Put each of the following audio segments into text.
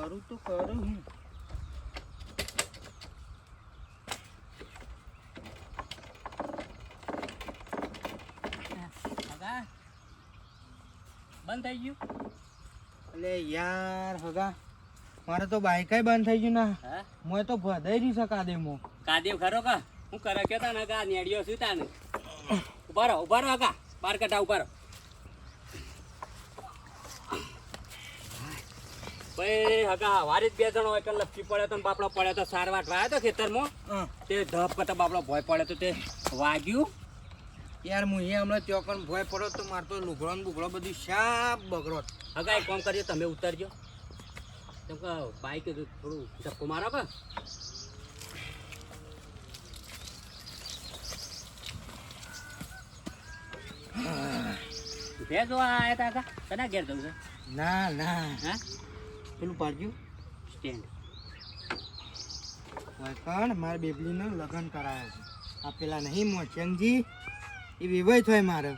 કરું તો કરું હું. બંધ થઈ ગયું. એટલે યાર હગા મારે તો બાઈક બંધ થઈ ગયું ના. હા મોય તો ભદાઈ રહ્યું છે કાદેમો. કાદેવ ખરો કા હું કરે કેતા ને કા નેડિયો સુતા ને ઉભા રહો કા બાર કટા ઉભા રહો. ભાઈ હગા વારી જ બે જણો હોય કે લપસી પડ્યો તો બાપડો પડ્યો તો સાર વાટ વાયો તો ખેતરમાં તે ધપ કટા બાપડો ભોય પડ્યો તો તે વાગ્યું. યાર હું અહીંયા હમણાં ચોકન ભોય પડો તો મારતો લુગડો ને બુગડો બધું શાપ બગડો. હગા એક કામ કરીએ તમે ઉતરજો કેમ કે બાઈક થોડું ધક્કો મારો કે ભેજ આયા તા કા કના ઘેર જવું છે. ના ના હા પેલું પાડજો સ્ટેન્ડ હોય કણ મારે બેબલીને લગ્ન કરાયા છે. આ પેલા નહીં મોચંગજી એ વિવાહ થાય મારે.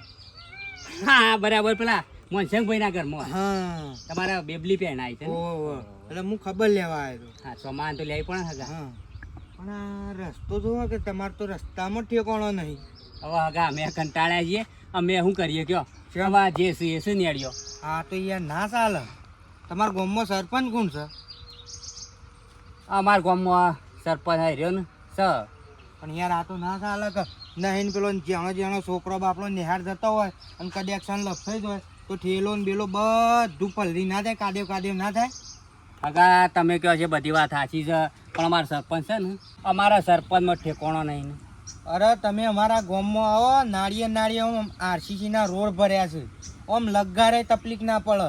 હા બરાબર પેલા મોનસંગભાઈ ના ઘરમાં હા તમારા બેબલી પહેણ આવી છે ને? ઓહો એટલે હું ખબર લેવા આવ્યો હતો. હા સામાન તો લઈ પણ હગા. હા પણ આ રસ્તો જોવો કે તમારે તો રસ્તામાં ઠેકાણો નહીં. હવે હગા અમે કંટાળ્યા છીએ અમે શું કરીએ કયો હવે જે છે એ છે નેડિયો. હા તો યાર ના ચાલે. તમારા ગામમાં સરપંચ કોણ છે? અમારા ગામમાં સરપંચ આવી રહ્યો ને પણ યાર આ તો ના ચાલે કે નહીં પેલો જેણો છોકરો બાપડો નિહાળ જતો હોય અને કદાચ ક્ષણ લપસાઈ જાય તો ઠેલો ને બેલો બધું પલરી ના થાય, કાદેવ ના થાય. હગા તમે કહો છો બધી વાત સાચી છે પણ અમારા સરપંચ છે ને અમારા સરપંચમાં ઠેકોણો નહીં ને. અરે તમે અમારા ગામમાં આવો નાળીએ આરસીસી ના રોડ ભર્યા છે. આમ લગારે તકલીફ ના પડે.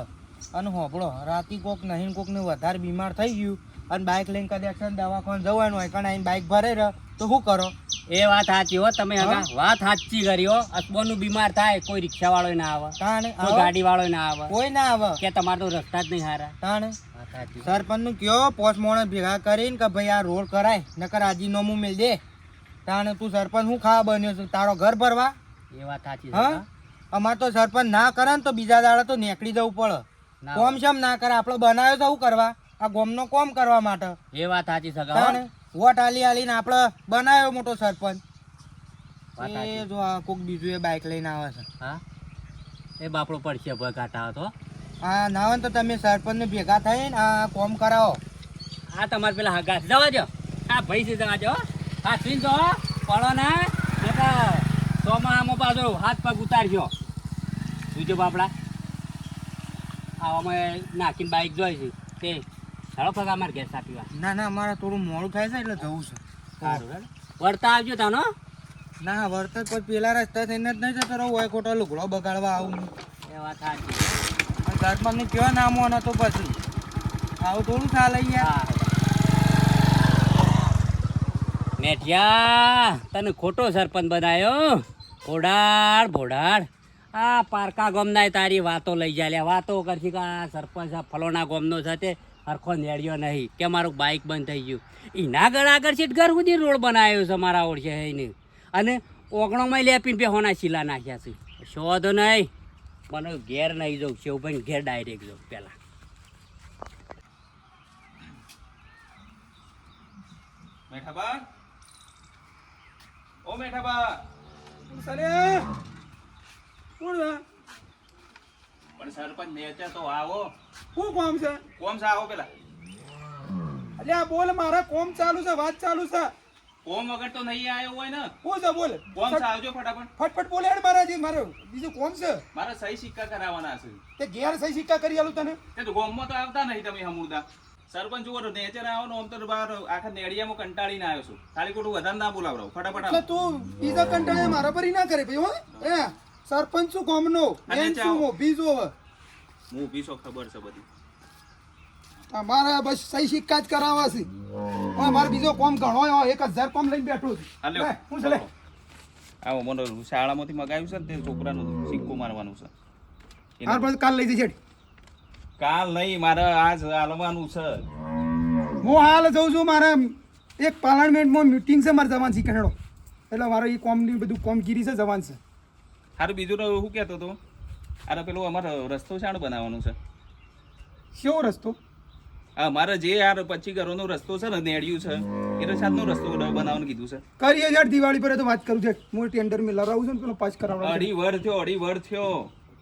અને હોભળો રાતી કોક નહીં કોકને વધારે બીમાર થઈ ગયું અને બાઇક લઈને કદાચ દવાખાને જવાનું હોય કારણ આઈને બાઇક ભરે રહે તો શું કરો? એ વાત સાચી હો તમે હગા વાત સાચી કરી હો. અસબોનું બીમાર થાય કોઈ રિક્ષા વાળો ના આવે, તાણે કોઈ ગાડી વાળો ના આવે, કોઈ ના આવે કે તમારે તો રસ્તા જ નહીં હારા. તાણે વાત સાચી. સરપંચ નું કયો 5 માણસ ભેગા કરીને કે ભાઈ આ રોડ કરાય નકર રાજીનામું મેલ દે. તાણે તું સરપંચ શું ખાવા બન્યો છે? તારો ઘર ભરવા? એ વાત સાચી. હા અમારે તો સરપંચ ના કરે ને તો બીજા દાડે તો નીકળી જવું પડે. કોમ શમ ના કરે આપણે બનાવ્યો તો શું કરવા? આ ગોમનો કોમ કરવા માટે. એ વાત સાચી સગા. તાણે વોટ આલીને આપણે બનાવ્યો મોટો સરપંચ. એ જો આ કોક બીજું એ બાઇક લઈને આવે છે. હા એ બાપડો પડશે ભય કાઢા તો. હા ના હોય તો તમે સરપંચ ને ભેગા થઈને આ કોમ કરાવો. હા તમારે પેલા હગા જવા દો. હા ભાઈ છે જવા દો. હા સીન તો પડો ના ચોમાસામાં પાછો હાથ પગ ઉતારજો. જોજો બાપડા આવામાં નાખીને બાઈક જોઈ છે તે સારો પગ અમારે ગેસ આપીવા. ના ના અમારે થોડું મોડું થાય છે એટલે જવું છે. સારું વળતા આવજો તાનો. ના વળતર કોઈ પેલા રસ્તા થઈને જ નહીં જતો રહો હોય ખોટો લુગડો બગાડવા આવું. એ વાત સાચી. સરપંચ નું કયો નામ હોય તો પછી આવું થોડું ચાલે યાર. મેઠિયા તને ખોટો સરપંચ બનાવ્યો. ભોડાડ આ પારકા ગોમના તારી વાતો લઈ જાય વાતો કરશી કે આ સરપંચ આ ફલોના ગોમનો છે તે હરખો નેડ્યો નહીં કે મારું બાઇક બંધ થઈ ગયું. એના ઘર આગળ છે ઘર સુધી રોડ બનાવ્યો છે મારા ઓળશે એને અને ઓગણોમાં લેપીને બે હોના શીલા નાખ્યા છે. શોધ નહીં મને ઘેર નહીં જવું શિવભાઈ ઘેર ડાયરેક્ટ જવું પહેલાં. મેઠાબા ઓ મેઠાબા સરે કોણ છે? પણ સરપંચ નેચે તો આવો. શું કામ છે? કોમ છે આવો પેલા. અલ્યા બોલ મારા કોમ ચાલુ છે, વાત ચાલુ છે. કોમ વગર તો નહીં આવ્યો હોય ને. શું છે બોલ? કોમ છે આવજો ફટાફટ. ફટફટ બોલે હેડ મારાજી મારે બીજું કોમ છે. મારે સહી સિક્કા કરાવવાના છે. તે ઘેર સહી સિક્કા કરી આલું તને. તે તો ગોમમાં તો આવતા નહીં તમે હમુરદા. સરપંચ જુઓ નેચર આવો ને આમ તો બહાર આખા નેડિયામાં કંટાળીને આવ્યો છું. ખાલી ખોટું વધારે ના બોલાવરાવ ફટાફટ એટલે આવો. તું બીજા કંટાળે મારા પર ઈ ના કરે ભાઈ હો. એ સરપંચ શું કોમનો મેન શું મો બીજો હવે હું પીસો ખબર છે બધી. મારા બસ સહી સિક્કા જ કરાવવા છે. હવે મારે બીજો કોમ ઘણો 1000 કોમ લઈને બેઠો છું. હાલ્યો. હું છે લે આવો મને શાળામાંથી મગાવ્યું છે ને તે છોકરાનું સિક્કો મારવાનું છે. હાર પછી કાલ લઈ જજે. કાલ નહીં મારે આજ હાલવાનું છે. હું હાલ જઉં છું. મારે એક પાર્લામેન્ટમાં મીટિંગ છે મારે જવાનું છે કહેડો એટલે મારે એ કોમની બધું કોમગીરી છે જવાનું છે. સારું બીજું તો શું કહેતો હતો? અરે પેલું અમારે રસ્તો શાણ બનાવવાનું છે. કેવો રસ્તો? મારે જે યાર 25 ઘરોનો રસ્તો છે ને નેડિયું છે એટલે સાતનો રસ્તો બનાવવાનું કીધું છે. કરીએ યાર દિવાળી પર તો વાત કરું છે હું ટેન્ડર મેં લડાવું છું ને પેલો પાસ કરાવવાનો અઢી વર થયો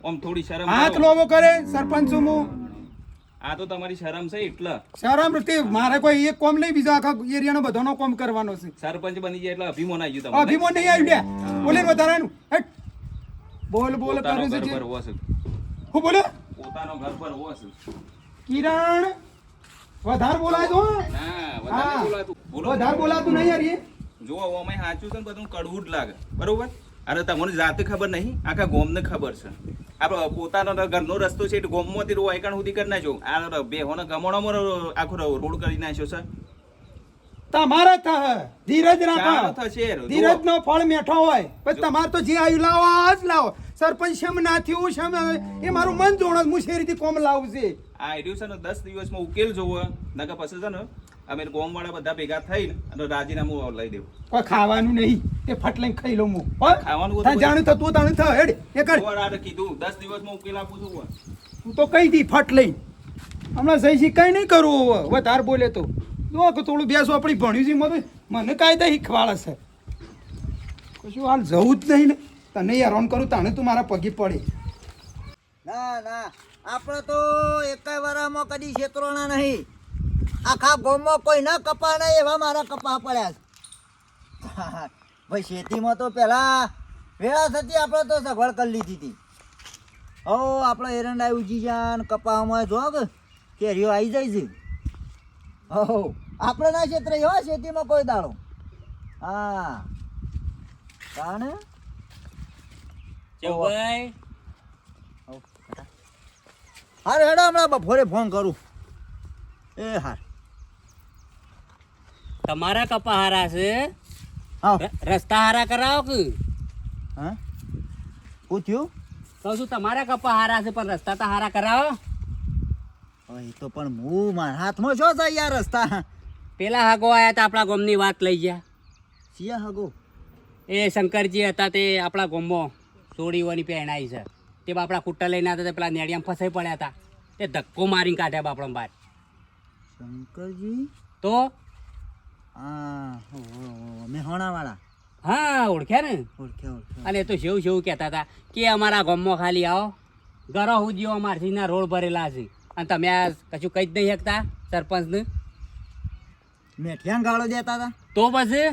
આમ થોડી શરમ હાથ કરો. લોબો કરે સરપંચ છું હું આ તો તમારી શરમ છે એટલે શરમ તે મારે કોઈ એક કોમ નહીં બીજો આખા એરિયાનો બધાનો કોમ કરવાનો છે સરપંચ બની જાય એટલે અભિમાન આવી ગયું તમને. અભિમાન નહીં આવ્યું લ્યા બોલે વધારાનું હેટ. બોલ બોલ પોતાનો કરે ઘર છે પર હોવો છે. હું બોલે પોતાનો ઘર પર હોવો છે. કિરણ વધારે બોલાય તો ના વધારે હા. બોલાતું. બોલો વધારે બોલાતું નહીં યાર એ જો અમે સાચું છે ને બધું કડવું જ લાગે બરોબર. અરે તમને જાતે ખબર નહીં આખા ગોમને ખબર છે. આપણે પોતાનો ઘરનો રસ્તો છે એટલે ગોમમાંથી વાયકાણ સુધી કરી નાખ્યો. આ બેહોને ગમણોમાં આખો રોડ કરી નાખ્યો છે. તમારે ધીરજ ચાલો રાખો થશે. ધીરજ નો ફળ મેઠો હોય પણ તમારે તો જે આવ્યું લાવો આ જ લાવો સરપંચ શેમ ના થયું શેમ એ મારું મન જોણ હું શેરીથી કોમ લાવું છે આ આઈડિયો છે ને 10 દિવસમાં ઉકેલ જોવો નકર પછી છે ને અમે ગોમવાળા બધા ભેગા થઈને અને રાજીનામું લઈ દેવું. કોઈ ખાવાનું નહીં તે ફટ લઈને ખાઈ લઉં હું હો? ખાવાનું બધું તારે જાણું થતું તાણું થા હેડ એ કર જોવા આ કીધું 10 દિવસમાં ઉકેલ આપું છું હું. તું તો કહી દી ફટ લઈને હમણાં સહી શીખાય નહીં કરવું હવે વધારે બોલે તો જો કે થોડું બેસો આપણી ભણ્યું છે મને કાયદા શીખવાડે છે કશું હાલ જવું જ નહીં ને તને હેરાન કરું તાણે તું મારા પગે પડે ના ના આપણે તો એકાય વારામાં કદી છેતરોના નહીં આખા ગામમાં કોઈ ના કપા નહીં એવા મારા કપા પડ્યા છે ભાઈ ખેતીમાં તો પહેલા વેળા થતી આપણે તો સગવડ કરી લીધી હતી ઓ આપણે એરંડા ઉજી જાય ને કપામાં જો કે કેરીઓ આવી જાય છે હો આપણે ના ક્ષેત્રે હો ખેતીમાં કોઈ દાડો હા કાણે ચૌભાઈ હારે હેડો હમણાં બપોરે ફોન કરું એ હાર તમારા કપા હારા છે હા રસ્તા હારા કરાવો કે હા પૂછ્યું કહું છું તમારા કપા હારા છે પણ રસ્તા તો હારા કરાવો. એ તો પણ હું મારા હાથમાં શું છે યાર રસ્તા પેલા હાગો આયા હતા આપણા ગામની વાત લઈ ગયા. સિયા હગો એ શંકરજી હતા તે આપણા ગામમાં સોડીઓની પહેણાઈ છે તે બાપડા કુટ્ટા લઈને આવ્યા હતા પેલા નેડિયામાં ફસાઈ પડ્યા હતા તે ધક્કો મારીને કાઢ્યા બાપડા બહાર. શંકરજી તો હા મેહોણાવાળા હા ઓળખ્યા ને. ઓળખ્યા ઓળખ્યા અને એ તો શેવું શેવું કહેતા હતા કે અમારા ગામમાં ખાલી આવો ઘરો હુજીઓ અમારથીના રોડ ભરેલા છે અને તમે આ કશું કહી જ નહીં શકતા સરપંચને. મેઠિયા ગાળો દેતા હતા તો પછી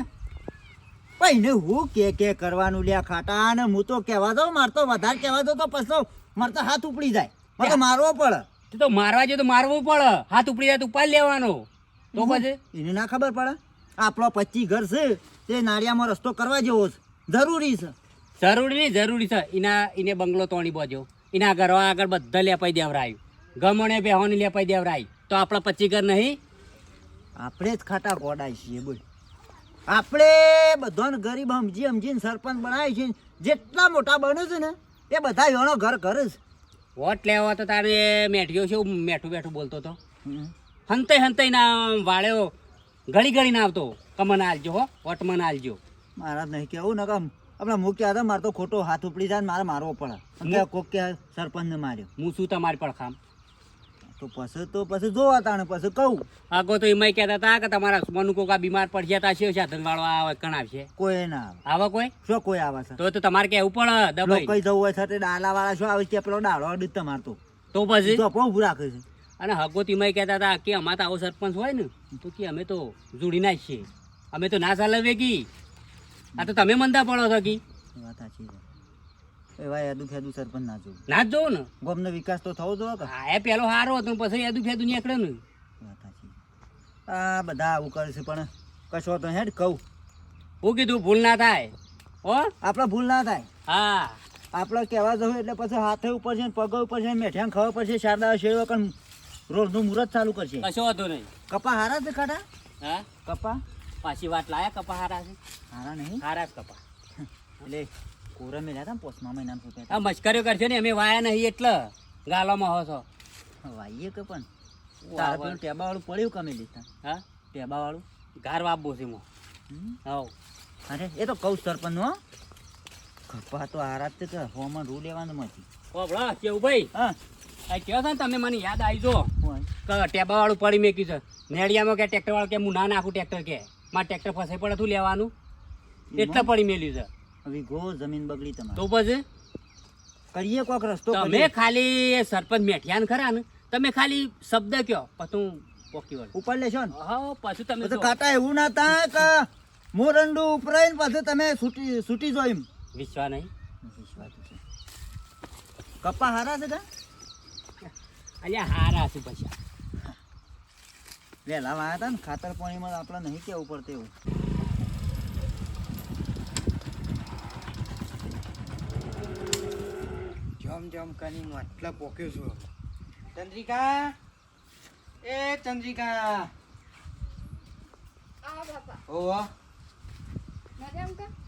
પૈને હું કે કરવાનું લ્યા ખાટા ને હું તો કહેવા દઉં મારે તો વધારે કહેવા દઉં તો પછી મારે તો હાથ ઉપડી જાય મારે તો મારવો પડે તે તો મારવા જોઈએ તો મારવું પડે. હાથ ઉપડી જાય તો ઉપાડી લેવાનો. તો પછી એને ના ખબર પડે આપણો 25 ઘર છે તે નાળિયામાં રસ્તો કરવા જેવો છે જરૂરી છે જરૂરી છે. એને બંગલો તોડી બોજો એના ઘરો આગળ બધા લેપાઈ દેવરાયું ગમણે બેહોની લેપાઈ દેવરાય તો આપણા 25 ઘર નહીં. આપણે જ ખાટા ગોડાય છીએ બોલ આપણે બધાને ગરીબ સમજીને સરપંચ બનાવી છે જેટલા મોટા બને છે ને એ બધા એનો ઘર કરે છે વોટ લેવા તો તારે મેઠિયો છે મેઠું બેઠું બોલતો હતો હંતાઈ ના વાળ્યો ઘડી ના આવતો કમન આલજો હો વોટ મન આલજો. મારા નહીં કેવું ને કામ આપણે હું કહેતા હતા મારે તો ખોટો હાથ ઉપડી જાય ને મારે મારવો પડે કે કોક કે સરપંચને માર્યો હું શું તમારી પડખામ તો પછી જોવા તાણે પછી કહું આગો તો એમાં કહેતા હતા કે તમારા મનુ કોકા બીમાર પડશે તા છે સાધન વાળો આવે કણ આવશે કોઈ ના આવે આવા કોઈ શું કોઈ આવે છે તો તમારે કેવું પડે દબાઈ. કઈ જવું હોય છે ડાલા વાળા શું આવે છે પેલો ડાળો અડી તમારે તો પછી તો પણ ઊભું રાખે છે અને હગો તીમાઈ કહેતા હતા કે અમારે તો આવો સરપંચ હોય ને તો કે અમે તો જોડી નાખીએ અમે તો ના ચાલવીએ કી આ તો તમે મંદા પડો છો કી વાત સાચી છે એવા યાદુ ફેદુ સરપંચ ના જોવું ના જ જોવો ને. ગામનો વિકાસ તો થવો જોઈએ કે હા એ પેલો સારો હતો ને પછી એદું ફેદું નીકળે ને. વાત સાચી આ બધા આવું કરે છે પણ કશો તો હેડ કહું હું કીધું ભૂલ ના થાય હો. આપણે ભૂલ ના થાય હા આપણે કહેવા જવું એટલે પછી હાથે ઉપર છે પગ ઉપર છે મેઠિયાને ખબર પડશે શારદા શેરવા પણ રોજનું મુહૂર્ત ચાલુ કરશે કશો હતો નહીં. કપા હારા છે ખાટા હા કપા પાછી વાત લાયા કપા હારા છે હારા નહીં હારા જ કપા. એટલે કોરા મેલ્યા હતા ને પોસમા મહિનામાં ફૂટ્યા આ મશ્કરીઓ કરશો ને અમે વાયા નહીં એટલે ગાલોમાં હો છો. હતા વાઈએ કે પણ તારે પેલું ટેબા વાળું પડ્યું કમે લીધા હા ટેબા વાળું ઘર વાપવો છે મો. હવ અરે એ તો કહું સરપંચ નો કપા તો હારા જ છે કે હોમાં રૂ લેવાનું માંથી ઓબળો કેવું ભાઈ હા આ કહો છો ને તમે મને યાદ આવી જો હોય. કે ટેબા વાળું પડી મેક્યું છે નેડિયામાં કે ટ્રેક્ટર વાળું કે હું ના નાખું ટ્રેક્ટર કે મારે ટ્રેક્ટર ફસાઈ પડે તું લેવાનું એટલે પડી મેલ્યું છે વીઘો જમીન બગડી તમારે તો પછી કરીએ કોક રસ્તો તમે કરીએ. ખાલી સરપંચ મેઠિયાન ખરા ને તમે ખાલી શબ્દ કયો પછી હું પોકી વળું ઉપર લેશો ને હા પછી તમે પછી જો. કાકા એવું ના થાય કે મોરંડું ઉપરાઈને પછી તમે છૂટી જો એમ વિશ્વા નહીં કપા હારા છે કા અલ્યા હારા છે પછી વહેલા વાયા હતા ને ખાતર પાણીમાં આપણે નહીં કેવું પડતું એવું જમ જમ કરીને માટલા પોક્યો છું ચંદ્રિકા એ ચંદ્રિકા ઓ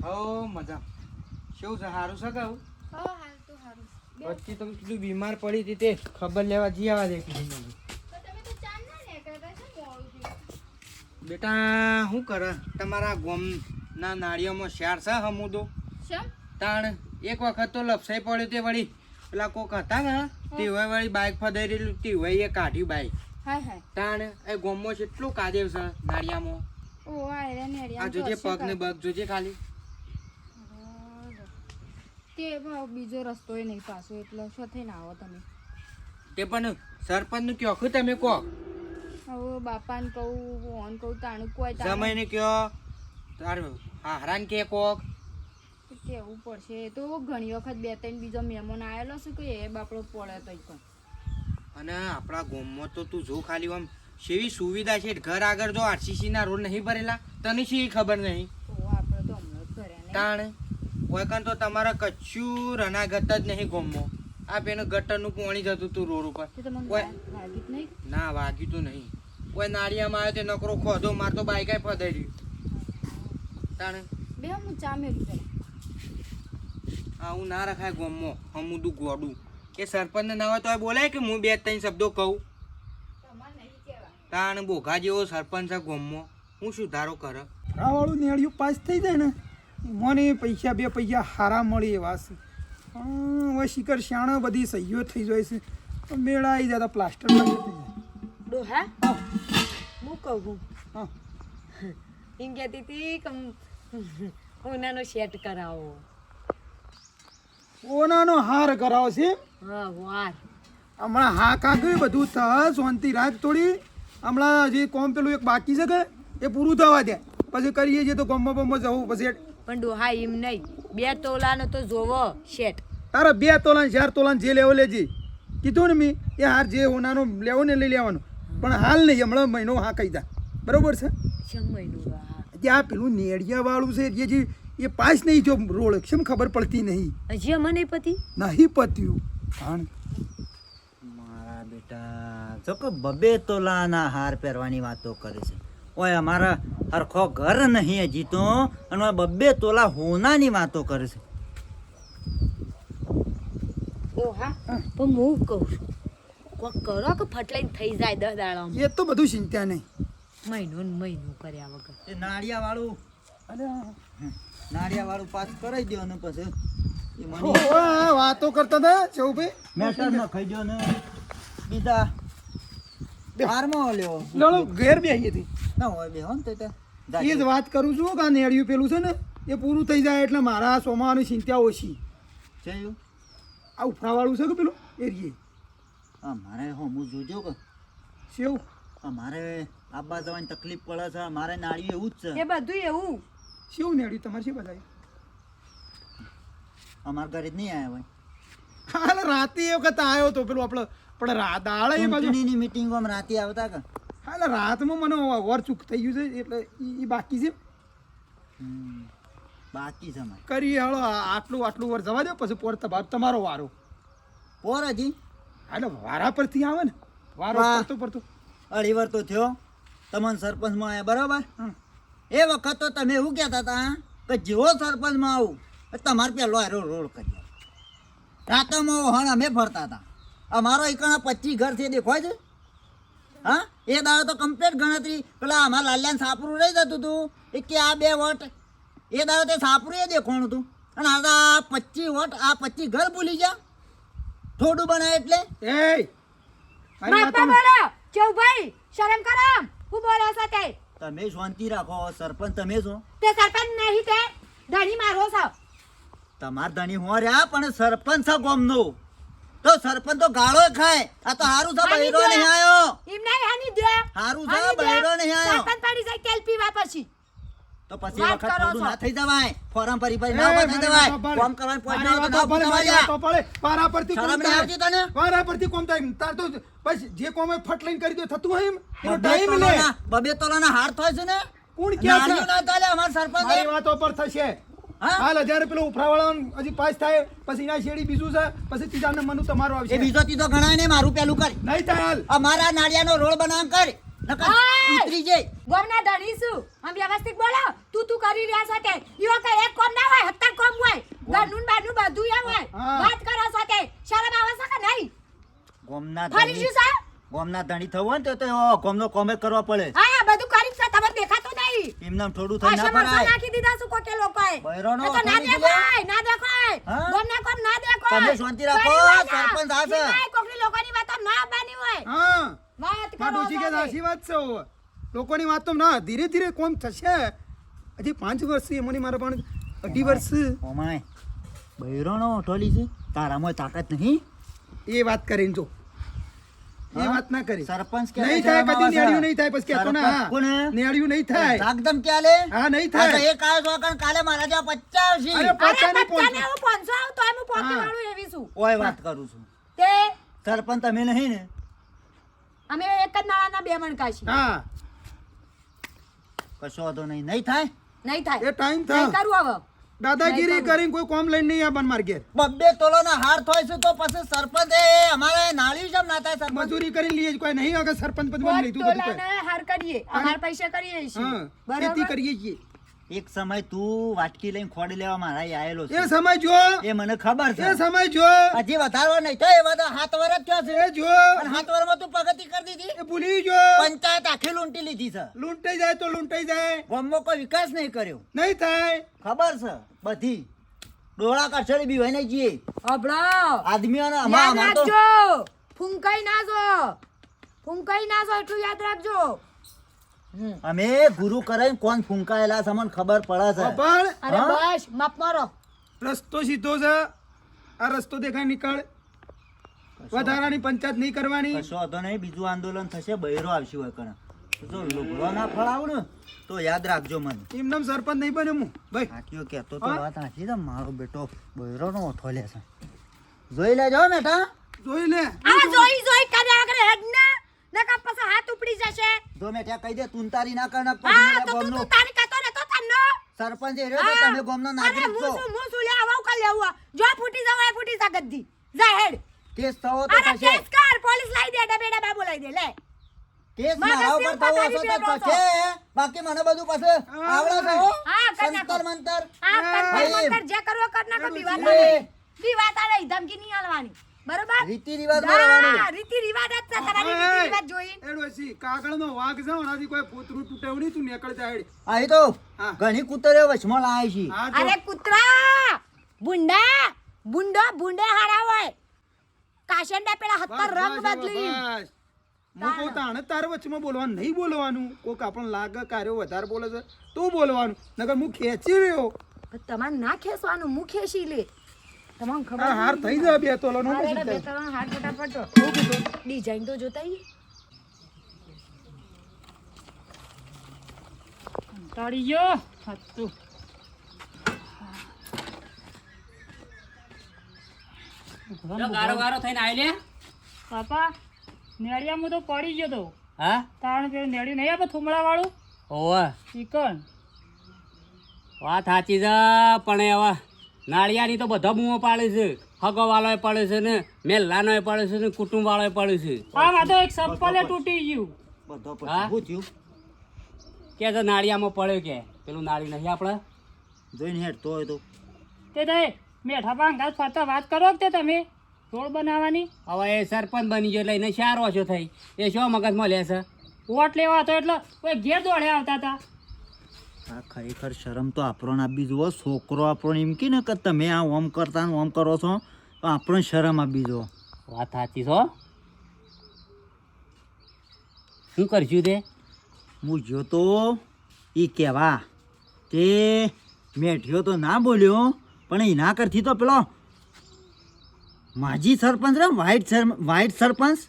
હો મજા શું છે સારું છે કહું પછી તમે કીધું બીમાર પડી હતી તે ખબર લેવા જઈ આવા દે કીધું મને. બેટા શું કરે તમારા ગોમના નાળિયેરમાં શાર છે હમુદો તાણ એક વખત તો લપસાઈ પડ્યો તે વળી પેલા કોક હતા ને તે હોય વળી બાઇક ફદાઈ રહેલું તે હોય એ કાઢ્યું બાઇક તાણ એ ગોમમાં કેટલું કાદેવ છે નાળિયામાં આ જોજે પગ ને બગ જોજે ખાલી તે બીજો રસ્તો નહીં પાછો એટલે શું થઈને આવો તમે તે પણ સરપંચ નું કયો તમે કહો હવે બાપાને કહું ઓન કહું તાણું કોઈ સમય ને કયો તારું હારાન કે કોક કેવું પડશે એ તો ઘણી વખત 2-3 બીજો મહેમાન આવેલો છે કે એ બાપડો પડે તો પણ અને આપણા ગામમાં તો તું જો ખાલી આમ સેવી સુવિધા છે ઘર આગળ જો આરસીસી ના રોડ નહીં ભરેલા તને શી ખબર નહીં તો આપણે તો હમણાં જ કર્યા ને તાણ ઓયકન તો તમારા કચ્છું રનાગત જ નહીં ગામમાં આ પેલું ગટરનું પાણી જતું તું રોડ ઉપર તે તમને ઓય. લાગી જ નહીં ના વાગ્યું તો નહીં કોઈ નાળિયામાં આવ્યો તે નકરો ખોધો માર તો બાઈક ફદાઈ રહ્યું તાણ બે હું ચા મેળવી જરા આવું ના રખાય ગામમાં હમુદું ગોડું એ સરપંચને ના હોય તો બોલાય કે હું 2-3 શબ્દો કહું તાણ બોઘા જેવો સરપંચ છે ગામમાં હું સુધારો કરે આ વાળું નેળિયું પાસ થઈ જાય ને મને પૈસા 2 પૈસા હારા મળી એવા છે પણ હવે શિખર શાણા બધી સહીઓ થઈ જાય છે તો મેળા આવી જાય તો પ્લાસ્ટર થઈ જાય ડોહા હું કહું હા એમ કહેતી હતી કે ઉનાનો સેટ કરાવો ઓનાનો હાર કરાવો છે હા વાર હમણાં હા કાંક બધું થા શાંતિ રાખ થોડી હમણાં જે કોમ પેલું એક બાકી છે કે એ પૂરું થવા દે પછી કરીએ છીએ તો ગમમાં બમમાં જવું પછી પણ ડોહા એમ નહીં 2 તોલાનો તો જોવો સેટ તારા 2 તોલા 4 તોલા જે લેવો લેજે કીધું ને મેં એ હાર જે હોનાનો લેવો ને લઈ લેવાનો પણ હાલ નહીં હમણાં મહિનો હા કહી દા બરોબર છે 6 મહિનો હા ત્યાં પેલું નેડિયા વાળું છે જે એ પાસ નહીં જો રોડ કેમ ખબર પડતી નહીં હજી અમને પતિ નહીં પત્યું હા મારા બેટા જો કે 2 તોલાના હાર પહેરવાની વાતો કરે છે ઓય અમારા હરખો ઘર નહીં હજી તો અને 2 તોલા હોનાની વાતો કરે છે ડોહા પણ હું કહું છું કોક કરો કે ફટલાઈને થઈ જાય 10 દાડામાં એ તો બધું ચિંતા નહીં મહિનો ને મહિનો કર્યા વગર એ નાળિયા વાળું અરે નાળિયા વાળું પાસ કરાવી દો ને પછી એ મને ઓય, વાતો કરતા હતા ચૌભાઈ મેટર ન ખાઈ દો ને બીજા હારમાં લેવો લડો ઘેર બેસી હતી ના હોય બે હો ને તે એ જ વાત કરું છું કે આ નેડિયું પેલું છે ને એ પૂરું થઈ જાય એટલે મારા સોમાવાની ચિંતા ઓછી થયું આ ઉફરાવાળું છે કે પેલું એરિયે મારે હું જોજો કે સેવ અમારે આબા જવાની તકલીફ પડે છે મારે નાળિયું એવું જ છે એ બધું એવું સેવ નેડિયું તમારે છે બધા અમારા ઘરે જ નહીં આવ્યા હોય હાલ રાતે એ વખત આવ્યો તો પેલું આપણે પણ દાળ એ બાજુ ચૂંટણીની મિટિંગમાં રાતે આવતા કે હાલ રાતમાં મને ઓવર ચૂક થઈ ગયું છે એટલે એ બાકી છે બાકી છે અમારે કરીએ હાલો આટલું વર જવા દો પછી પોર તમારો વારો પોર હજી એટલે વારા પરથી આવે ને વારો વાહ. પડતો અઢી વાર તો થયો તમને સરપંચમાં આવ્યા બરાબર હમ. એ વખત તો તમે એવું કહેતા હતા કે જેવો સરપંચમાં આવું તમારે પેલો હારો રોડ કરી રાતોમાં હણ અમે ફરતા હતા અમારો એકણા 25 ઘર છે દેખાય છે હા એ દાડો તો કમ્પ્લીટ ગણતરી પેલા અમારા લાલ્યાને સાપરું રહી જતું હતું એ કે આ 2 વોટ એ દાડો તે સાપરું એ દેખાણું હતું અને આ 25 વોટ આ 25 ઘર ભૂલી ગયા થોડું બનાય એટલે એ મારી વાત બાપા બોલો ચૌભાઈ શરમ કરો હું બોલો છો તે તમે શાંતિ રાખો સરપંચ તમે છો તે સરપંચ નહીં તે ધણી મારો છો તમાર ધણી હો રહ્યા પણ સરપંચ છે ગામનો તો સરપંચ તો ગાળો ખાય આ તો હારું છે બૈરો નહીં આયો એમ નહીં હાની દે હારું છે બૈરો નહીં આયો સરપંચ પડી જાય તેલ પીવા પછી તો પછી વાત વખત કરો થોડું છો. ના થઈ જવાય ફોરમ ભરી ના ઉભા થઈ જવાય કોમ કરવાની પોઈન્ટ ના હોય તો ના ઉભા થવાય. પારા પરથી શરમ કોમ નહીં આવતી તને? થાય પારા પરથી કોમ થાય તાર તો બસ જે કોમ હોય ફટ લઈને કરી દો થતું હોય એમ એનો બબે ટાઈમ લે તોલાના- બબે તોલાના હાર થાય છે ને કોણ ક્યાં છે નાળિયું ના ચાલે અમાર સરપંચ મારી વાતો પર થશે હા? હાલ હજાર પેલો ઉફરાવાળા હજી પાસ થાય પછી એના શેડી બીજું છે પછી ત્રીજા નંબરનું તમારું એ આવશે બીજો ત્રીજો ગણાય ને મારું પેલું કર નહીં થાય હાલ અમારા નાળિયાનો રોડ બનાવ કર નકર ઓય! ઉતરી જાય ગોમના ધણી છું આમ વ્યવસ્થિત બોલો તું કરી રહ્યા છો તે ઈવો કે એક કોમ ના હોય 70 કોમ હોય ઘરનું ને બહારનું બધું એમ હોય હા. વાત કરો છો તે શરમ આવે છે કે નહીં ગોમના ફરી ધણી શું છે ગોમના ધણી થવું હોય ને તો એવો ગોમનો કોમે જ કરવા પડે હા બધું કરી છે તમને દેખાતું નહીં એમને થોડું થઈ ના આશા મરસા પડાય નાખી દીધા શું કોકે લોકોએ બૈરોનો એ તો ના ખાલી દેખાય ના દેખાય હા? ગોમના કોમ ના દેખાય તમે શાંતિ રાખો, કરી વાળા. સરપંચ આ છે. નહીં, કોકની લોકોની વાતો ના બની હોય હા વાત કરો માડુજી કે છો તે. સાચી વાત છે હવે. લોકોની વાત તો ના ધીરે ધીરે કોમ થશે હજી 5 વર્ષ છે એમાંની મારા પણ 2.5 વર્ષ ઓમાય બૈરોનો ઓઠોલી છે તારામાં તાકાત નહીં એ વાત કરીને જો એ હા? વાત ના કરી સરપંચ કે નહીં થાય કદી નેડિયું નહીં થાય પછી કહેતો ના સરપંચ કોને? નેડિયું નહીં થાય એકદમ ક્યાં લે હા નહીં આ તો થાય એક આયો છો કારણ કાલે મારા જેવા 50 અરે છે અરે પચાની બચ્ચાને પોંચ હું 500 આવું તોય હું પોતે હા. વાળું એવી છું ઓય વાત કરું છું તે સરપંચ તમે નહીં ને અમે એક જ નાળાના બે મણકા છીએ હા કશો વાંધો નહીં નહીં થાય નહીં થાય એ ટાઈમ નહીં થાય કરું હવે દાદાગીરી નહીં કરું. કરીને કોઈ કોમ લઈને નહીં આવવાનું માર ઘેર બબ્બે તોલાના હાર થાય છે તો પછી સરપંચ એ અમારે નાળિયું જેમ ના થાય સરપંચ મજૂરી કરીને લઈએ જ કોઈ નહીં આગળ સરપંચ પદ બની લીધું બધું કોઈ. તોલાને હાર કરીએ અમાર પૈસા કરીએ છીએ હા ખેતી બરાબર કરીએ છીએ એક સમય તું વાટકી લઈને ખોડી લેવા મારા અહીં આયેલો એ છે સમય જો એ મને ખબર છે એ સમય જો હજી વધારવા નહીં થાય એવા તો 7 વર્ષ થયો છે એ જો અને 7 વર્ષમાં તું પ્રગતિ કરી દીધી એ ભૂલી જો પંચાયત આખી લૂંટી લીધી છે લૂંટાઈ જાય તો લૂંટાઈ જાય ગામમાં કોઈ વિકાસ નહીં કર્યો નહીં થાય ખબર છે બધી ડોળા કચડી બી હોય ને જીએ અબળો આદમીઓને યાદ અમાર તો રાખજો ફૂંકાઈ ના જો એટલું યાદ રાખજો અમે ગુરુ કરાઈને કોણ ફૂંકાયેલા છે અમને ખબર પડે છે પણ અરે હા? બસ માપ મારો રસ્તો સીધો છે આ રસ્તો દેખાય નીકળ વધારાની પંચાયત નહીં કરવાની કશો વાંધો નહીં બીજું આંદોલન થશે બૈરો આવશે હોય કણ જો લુગડો ના ફળાવું ને તો યાદ રાખજો મને એમનેમ સરપંચ નહીં બન્યો હું ભાઈ હાથીઓ કહેતો તો હા? વાત હાચી છે મારો બેટો બૈરો નો ઓઠો લે છે જોઈ લેજો બેટા જોઈ લે આ જોઈ કર્યા આગળ હેડ ના નકા પછી હાથ ઉપડી જશે જો મેં ત્યાં કહી દે તુંતારી ના કર હા તો તું તારી કાતો ને તો તન્નો સરપંચ એ રહ્યો તો તમે ગામનો નાગરિક છો હું શું લે આવું કર લેવું જો ફૂટી જવાય ફૂટી જા ગદ્દી જા હેડ કેસ થવો તો અરે થશે કેસ કર પોલીસ લાઈ દે ડબે ડબા બોલાઈ દે લે કેસ મારે મારા શિવ ઉપર થવો હશે પથારી તો ભેગો થશે બાકી મને બધું પાસે આવડે છે હો હા, કર નાખો. સંતર મંતર આ ભાઈ, કર જે કરવો કર નાખો એનું બીવાતા નહીં ધમકી નહીં આલવાની બરોબર રીતિ રિવાજમાં રહેવાનું. હા, રીતિ રિવાજ જ છે તમારી રીતિ રિવાજ જોઈ એડોસી કાગળનો વાઘ છે ઓનાથી કોઈ પૂતરું તૂટેવું નહીં તું નીકળ જાય આ એ તો હા. ઘણી કૂતરીઓ વચમાં લાવી છે હા જો અરે કૂતરા ભૂંડે હારા હોય કાશંડા પેલા હત્તર રંગ બસ, બદલી બસ. હું કહું તાણે તારે વચમાં બોલવાનું નહીં બોલવાનું કોક આપણને લાગે કાર્યો વધારે બોલે છે તું બોલવાનું નકર હું ખેંચી રહ્યો તમારે ના ખેસવાનું મું ખેસી લે તમને ખબર આ હાર થઈ જાય બે તોલાનો અરે, પછી અરે, બે થાય. ત્રણ હાથ ફટાફટ શું કીધું? ડિઝાઇન તો જોતા આઈએ. તાળી ગયો હતું જો ગારો ગારો થઈને આવી લે પાપા નેળિયામાં તો પડી ગયો તો હા તારણ પેલું નેળિયું નહીં આપે થોમડા વાળું ઓવા ચિકન વાત સાચી છે પણ હવે નાળિયાની તો બધા બૂમો પાડે છે હગો વાળોય પડે છે ને મેલ્લાનોય પડે છે ને કુટુંબ વાળોય પડે છે હા માં તો એક સપ્પલે તૂટી ગયું બધો હા? પછી શું થયું કે છે નાળિયામાં પડ્યો કે પેલું નાળી નહીં આપણે જોઈને હેડતો હોય તો તે દઈ મેઠા પાંગા ફરતા વાત કરો કે તે તમે રોડ બનાવવાની હવે એ સરપંચ બની ગયો એટલે એને ચાર ઓછો થઈ એ શું મગજમાં લે છે વોટ લેવા હતો એટલે કોઈ ઘેર દોડે આવતા હતા આ ખરેખર શરમ તો આપણને આપી જુઓ છોકરો આપણને એમ કે ને કે તમે આ ઓમ કરતા ને ઓમ કરો છો તો આપણને શરમ આપી જુઓ વાત સાચી છો. શું કરશું તે? હું જો તો એ કહેવા તે મેઠિયો તો ના બોલ્યો પણ એના કરતી તો પેલો માજી સરપંચ રે વ્હાઈટ સરપંચ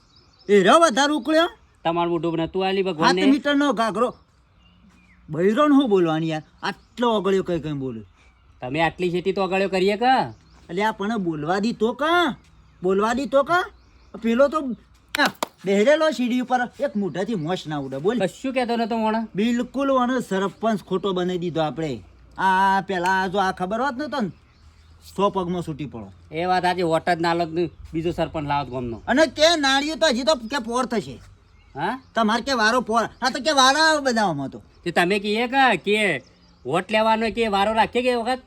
એ રહ્યો વધારે ઉકળ્યો. તમારું મોઢું નતું આલી 7 ભગવાન મીટરનો ઘાઘરો બૈરોન હું બોલવાની યાર આટલો અગળ્યો કઈ બોલ્યો. તમે આટલી છેટી તો અગાડ્યો કરીએ કે એટલે આ પણ બોલવા દી તો કા પેલો તો બેહરેલો સીડી ઉપર એક મોઢાથી મોશ ના ઉડે બોલ. કશું કહેતો નતો મોણા. બિલકુલ અને સરપંચ ખોટો બનાવી દીધો આપણે. આ પેલા જો આ ખબર હોત ને તો 100 પગમાં છૂટી પડો. એ વાત આજે વોટ જ ના લો બીજો સરપંચ લાવત ગામનો. અને કે નાળિયું તો હજી તો કે પોર થશે. હા તમારે કે વારો પોર હા તો કે વારા બનાવવામાં તો તે તમે કહીએ કે વોટ લેવાનો કે વારો રાખીએ કે એ વખત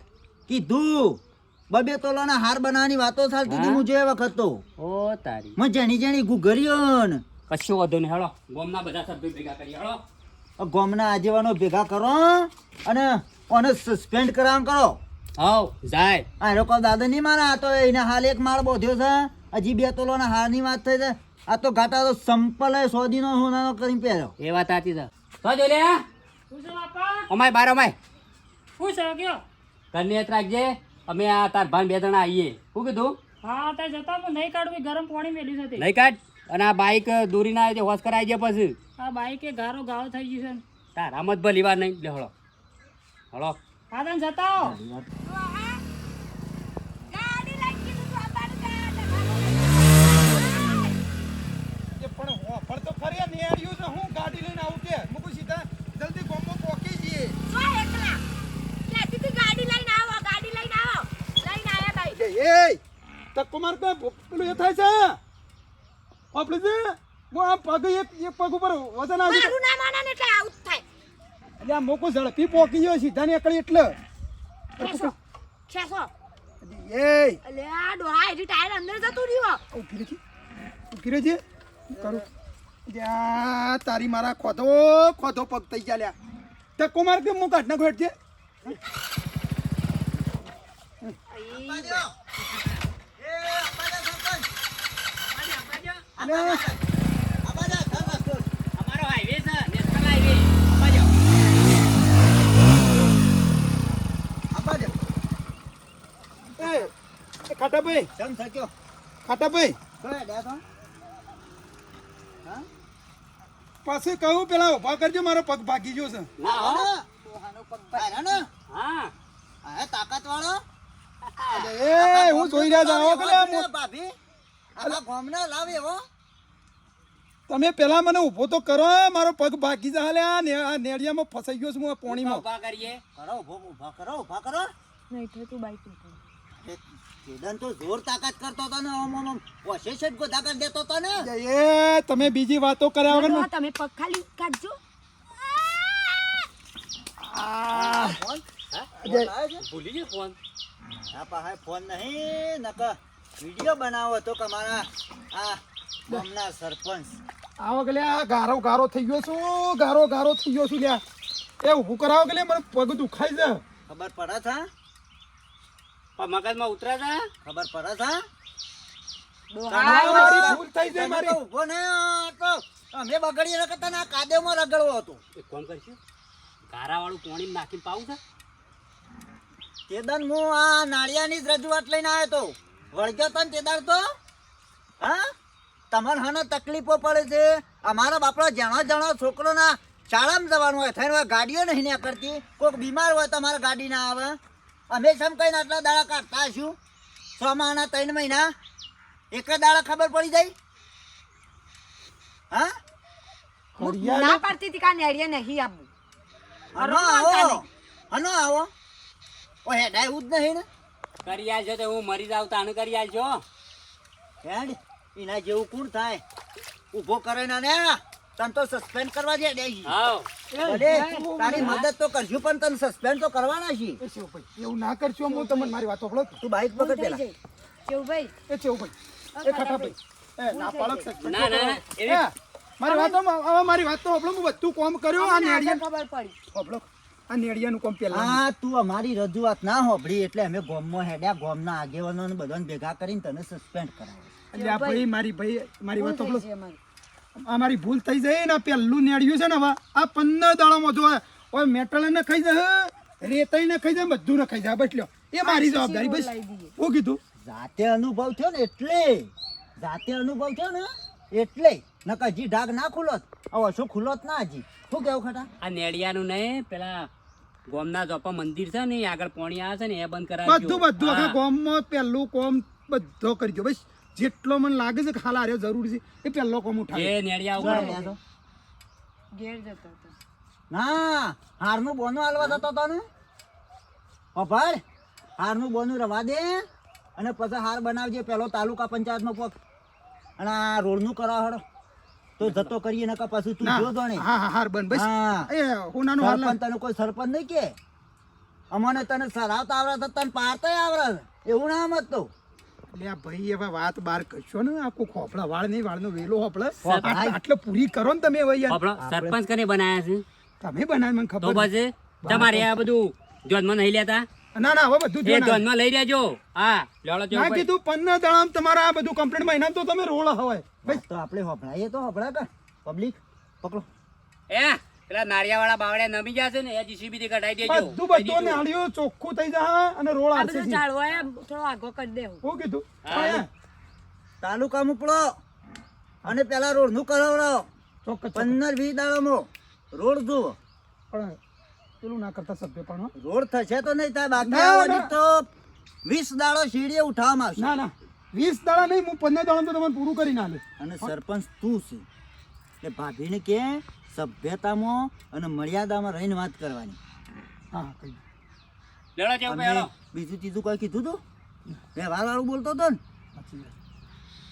કીધું 2 તોલાના હાર બનાવવાની વાતો ચાલતી હતી હું જે વખત તો ઓ તારી મેં જેણી ગુગરીઓ ને કશું વાંધો નહીં. હેડો ગામના બધા સભ્યો ભેગા કરીએ. હેડો ગામના આગેવાનો ભેગા કરો અને ઓને સસ્પેન્ડ કરાવ કરો. હાવ જાય. આ લોકો દાદા નહીં માને આ તો એને હાલ એક માળ બોધ્યો છે હજી 2 તોલાના હારની વાત થઈ છે. આ તો ઘાટા તો સંપલ 100 દીનો હોનાનો કરીને પહેર્યો. એ વાત સાચી છે. તો જો લે શું છે બાપા? અમાય બાર અમાય શું છે કયો? ઘરની યાદ રાખજે. અમે આ તાર ભાન 2 જણા આવીએ. શું કીધું? હા તે જતા હું નહીં કાઢું ગરમ પાણી મેલ્યું છે તે. નહીં કાઢ. અને આ બાઈક દોરી ના આવે હોશ કરાવી જાય પછી આ બાઈકે ગારો ગાળો થઈ ગયું છે ને. તારા મત ભલી વાર નહીં. લે હળો હળો હા તને જતા આવો. ગાડી લઈ કીધું તું આ બાજુ જા. એ પણ હોફળ તો ખરી આ નેડિયું છે હું ગાડી લઈને આવું કે મુકુ સીધા જલ્દી ગોમો પોકી જઈએ. સો એકલા કહેતી તી ગાડી લઈને આવો લઈને આયા ભાઈ. એ તકુમાર કે પેલું એ થાય છે આપણે છે હું આ પગ એક પગ ઉપર વજન આવી મારું ના માને ને એટલે આવું જ થાય. એટલે આ મોકો ઝડપી પોકી ગયો સીધા ને એકડી એટલે ખેસો એ અલે આ ડોહા એની ટાયર અંદર જતું રહ્યો. ઉભી રહેજે કરું યા તારી મારા ખોધો પગ થઈ ગયા લ્યા તકુમાર કે હું કાઢ નાખો હેઠજે અમારો હાઈવે છે નેશનલ હાઈવે. એ ખાટાભાઈ ચમ થક્યો ખાટાભાઈ કયા ડ્યા તો પાછું કહું પેલા ઉભા કરજો મારો પગ ભાગી ગયો છે ના હો. ડોહાનો પગ પાયરા ને હા આ તાકાત વાળો એ હું જોઈ રહ્યા જાઓ કે ભાભી આ ગામના લાવ એવો તમે પેલા મને ઊભો તો કરો મારો પગ ભાગી જા લે આ નેડિયામાં ફસાઈ ગયો છું હું આ પોણીમાં ઉભા કરીએ. કરો ઊભા કરો નહીં થતું બાઈક કેદન તો જોર તાકાત કરતો હતો ને ઓમ ઓશે છે ગોધા કરી દેતો હતો ને એ તમે બીજી વાતો કર્યા વગર ડોહા, તમે પગ ખાલી કાઢજો. ફોન ભૂલી ગયો ફોન. આ પાસે ફોન નહીં નક વિડિયો બનાવો તો કે મારા આ ગામના સરપંચ આવો કે આ ગારો થઈ ગયો છું ગારો થઈ ગયો છું લ્યા એ ઊભું કરાવો કે મને પગ દુખાય છે ખબર પડે છે પણ મગજમાં ઉતરે છે. ખબર પડે છે મારી ભૂલ થઈ છે મારી ઉભો ને તો અમે બગડી રખતા ને કાદેમાં રગડવો હતો એક કામ કરશું ગારાવાળું પાણી નાખીને પાવું છે. તેદન હું આ નાળિયાની જ રજૂઆત લઈને આવ્યો તો વળગ્યો તો ને તેદાર તો હા તમારે હાને તકલીફો પડે છે અમારા બાપડા જણા છોકરોના શાળામાં જવાનું હોય થઈને ગાડીઓ નહીં ને કરતી કોઈક બીમાર હોય તમારે ગાડી ના આવે અમે સમ કઈને આટલા દાડા કાઢતા હશું 6 મહિના 3 મહિના એક દાડા ખબર પડી જાય હા હું ના પાડતી હતી કે આ નેડિયા નહીં આપવું. હનો આવો ઓ હેડાય એવું જ નહીં ને કરી આલશો તો હું મરી જાઉં તાને કરી આલશો. હેડ એના જેવું કોણ થાય ઊભો કરે ના ને તને તો સસ્પેન્ડ કરવા દે દેજી હાવ ભલે તારી મદદ તો કરશું પણ તને સસ્પેન્ડ તો કરવાના છે એ શિવભાઈ એવું ના કરશો હું તમને મારી વાત સાંભળો તું બાઈક પકડ પેલા કેવું એ શિવભાઈ એ ખાટાભાઈ એ ના પાડક ના ના એવી મારી વાત તો સાંભળો હું બધું કામ કર્યું આ નેડિયા ખબર પડી સાંભળો આ નેડિયાનું કામ પેલા હા તું અમારી રજૂઆત ના હોભળી એટલે અમે ગામમાં હેડ્યા ગામના આગેવાનો બધાને ભેગા કરીને તને સસ્પેન્ડ કરાવે એટલે આ ભાઈ મારી વાત તો પેલો આ મારી ભૂલ થઈ જાય ને આ પેલું નેડ્યું છે ને હવે આ 15 દાડામાં જો ઓય મેટલ ને ખાઈ જાય રેતાઈ ને ખાઈ જાય બધું ને ખાઈ જાય બસ લ્યો એ મારી જવાબદારી બસ હું કીધું જાતે અનુભવ થયો ને એટલે નકર હજી ઢાક ના ખુલોત હવે શું ખુલોત ના હજી શું કેવું ખટા આ નેડિયાનું નહીં પેલા ગોમના જોપા મંદિર છે ને એ આગળ પોણી આવે છે ને એ બંધ કરાવજો. બધું આખા હા. ગામમાં પહેલું કોમ બધો કરી દો બસ જેટલો મને લાગે છે કે હાલ આર્યો જરૂરી છે એ પહેલો કોમ ઉઠાવે એ નેડિયા ઉપર ઘેર જતો હતો. ના હારનું બોનું હાલવા જતો હતો ને ભાઈ હારનું બોનું રવા દે અને પછી હાર બનાવજે પેલો તાલુકા પંચાયતનો પગ અને આ રોડનું કરાવડો તો જતો કરીએ નકા પાછું તું જો જાણે હા હા હાર બન બસ હા. એ હોનાનું હાલ સરપંચ તને કોઈ સરપંચ નહીં કે અમને તને સરાવતા આવડે તો તને પાડતા આવડે એવું ના મત તો એટલે આ ભાઈ હવે વાત બાર કરશો ને આખું ખોપડા વાળ નહીં વાળનો વેલો હોપડે હોપડા. આટલે પૂરી કરો ને તમે હવે યાર આપણો સરપંચ કને બનાયા છે તમે બનાવી મને તો ખબર પછી તમારે આ બધું જોનમાં નહીં લેતા ના ના હવે બધું એ ધ્યાન આપ. જોનમાં લઈ લેજો. હા લેવડો ના ચૌભાઈ. કીધું 15 દાડામાં તમારા આ બધું કમ્પ્લીટ મહિના તો તમે રોળ હોય બસ તો આપણે હોભળાઈએ તો હોભળા કે પબ્લિક પકડો એ પેલા નાળિયાવાળા બાવળિયા નમી જશે ને એ જીસીબી થી કઢાઈ દેજો. બધું નાળીઓ ચોખ્ખું થઈ જાય અને રોળ આ આવશે બધું ઝાડવા એ થોડો આગો કરી દેવું હું કીધું હા. હા, તાલુકા મોકલો અને પેલા રોડનું કરાવડાવો ચોક્કસ 15-20 દાડામાં રોડ જુઓ પણ પેલું ના કરતા સભ્ય પણ હો. રોડ થશે તો નહીં થાય બાકી ના, આવવાની ના. તો 20 દાડો સીડીએ ઉઠાવવામાં આવશે ના ના 20 દાડા નહીં હું 15 દાડા તો તમને પૂરું કરી નાખે અને સરપંચ તું છે એટલે ભાભીને કે સભ્યતામાં અને મર્યાદામાં રહીને વાત કરવાની હા કઈ લેવડો ચૌભાઈ, અને હેલો. બીજું ત્રીજું કોઈ કીધું તું વ્યવહાર વાળું બોલતો હતો ને સાચી વાત.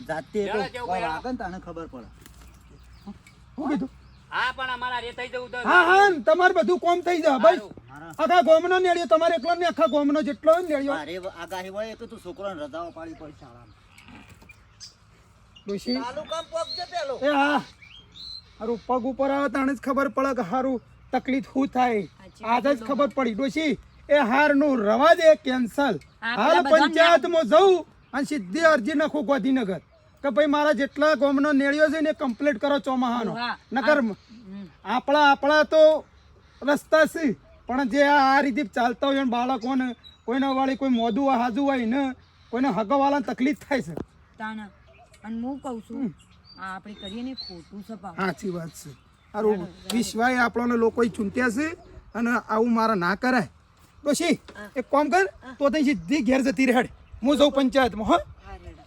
જાતે તો લેવડો કેવું કોઈ ભાઈ, વાગે ને તને ખબર પડે હું કીધું હા પણ અમારા રે થઈ જવું તો હા હા ને તમારે બધું કોમ થઈ જાય ભાઈ સારું. આખા ગામનો નેળિયો તમારે એકલો ને આખા ગામનો જેટલો હોય ને નેળિયો મારે આગાહી વળે કે તું છોકરાને રજાઓ પાડી પડી શાળામાં ડોશી તાલુકામાં પહોંચજે પેલો એ હા હારું પગ ઉપર આવે તાણે જ ખબર પડે કે હારું તકલીફ શું થાય આજ જ ખબર પડી ડોશી એ હારનું રવા દે કેન્સલ હાલ પંચાયતમાં જવું અને સીધી અરજી નાખું ગાંધીનગર કે ભાઈ મારા જેટલા ગામનો નેળિયો છે ને કમ્પ્લીટ કરો ચોમાહાનો નકર આપણા તો રસ્તા છે પણ જે આ રીતે ચાલતા હોય ને બાળકોને કોઈને વાળી કોઈ મોઢું હાજુ હોય ને કોઈને હગાવાળાને તકલીફ થાય છે તાના અને હું કહું છું આ આપણે કરીએ ને ખોટું છે પાછું. સાચી વાત છે સારું વિશ્વાય આપણને લોકોએ ચૂંટ્યા છે અને આવું મારા ના કરાય ડોશી એક કામ કર તો તઈ સીધી ઘેર જતી રહેડ હું જઉં પંચાયતમાં હો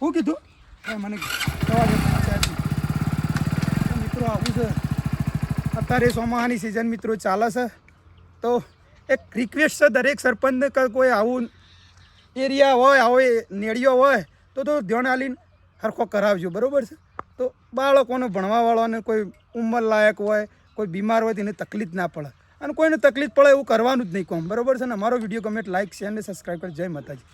હું કીધું હા મને જવા દે પંચાયતમાં. તો મિત્રો આવું છે અત્યારે ચોમાસાની સિઝન મિત્રો ચાલે છે તો એક રિક્વેસ્ટ છે દરેક સરપંચને કે કોઈ આવું એરિયા હોય આવો નેડિયો હોય તો ધ્યાન આલીને હરખો કરાવજો બરાબર છે તો બાળકોને ભણવાવાળાને કોઈ ઉંમર લાયક હોય કોઈ બીમાર હોય તેને તકલીફ ના પડે અને કોઈને તકલીફ પડે એવું કરવાનું જ નહીં કોમ બરાબર છે ને અમારો વિડીયો ગમે લાઈક શેર અને સબસ્ક્રાઈબ કરી જય માતાજી.